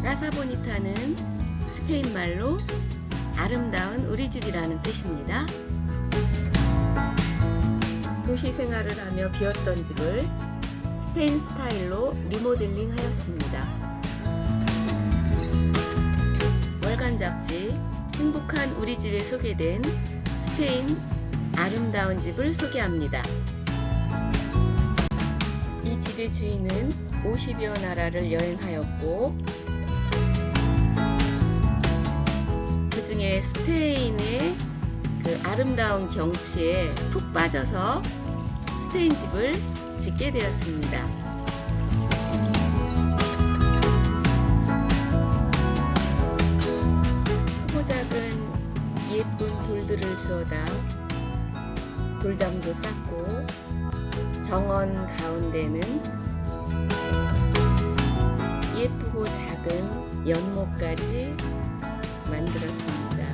까사보니타는 스페인 말로 아름다운 우리 집이라는 뜻입니다. 도시 생활을 하며 비었던 집을 스페인 스타일로 리모델링 하였습니다. 월간 잡지 행복한 우리 집에 소개된 스페인 아름다운 집을 소개합니다. 이 집의 주인은 50여 나라를 여행하였고 그 중에 스페인의 그 아름다운 경치에 푹 빠져서 스페인 집을 짓게 되었습니다. 크고 작은 예쁜 돌들을 주워다 돌담도 쌓고 정원 가운데는 예쁘고 작은 연못까지 만들었습니다.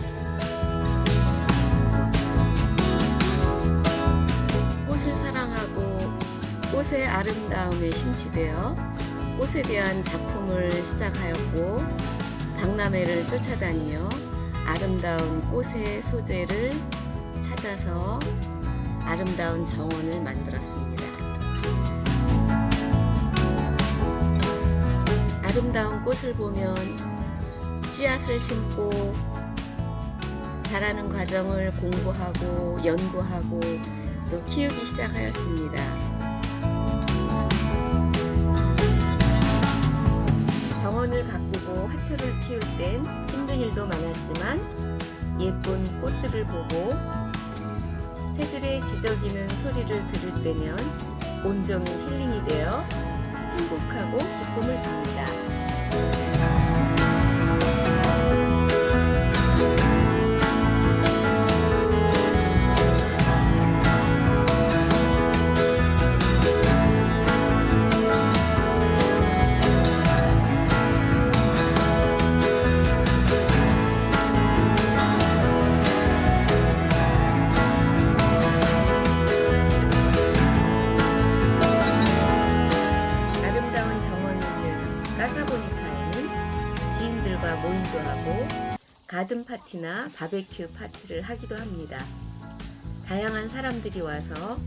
꽃을 사랑하고 꽃의 아름다움에 심취되어 꽃에 대한 작품을 시작하였고 박람회를 쫓아다니며 아름다운 꽃의 소재를 찾아서 아름다운 정원을 만들었습니다. 아름다운 꽃을 보면 씨앗을 심고 자라는 과정을 공부하고 연구하고 또 키우기 시작하였습니다. 정원을 가꾸고 화초를 키울 땐 힘든 일도 많았지만 예쁜 꽃들을 보고 새들의 지저귀는 소리를 들을 때면 온종일 힐링이 되어 행복하고 기쁨을 줍니다. 까사보니타에는 지인들과 모임도 하고 가든 파티나 바베큐 파티를 하기도 합니다. 다양한 사람들이 와서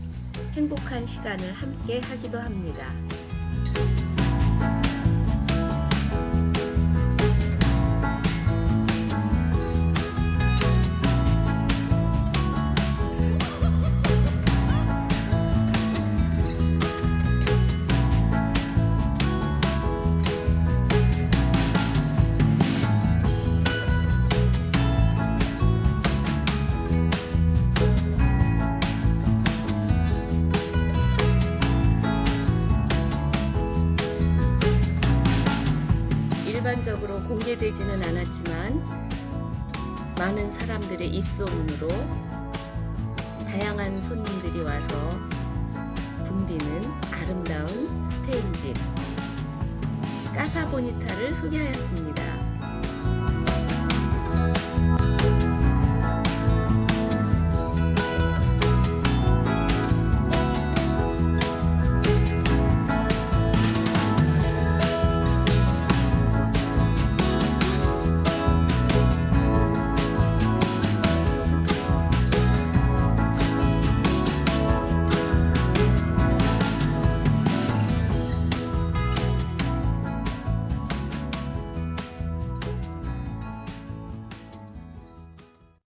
행복한 시간을 함께 하기도 합니다. 일반적으로 공개되지는 않았지만 많은 사람들의 입소문으로 다양한 손님들이 와서 붐비는 아름다운 스페인 집 까사보니타를 소개하였습니다.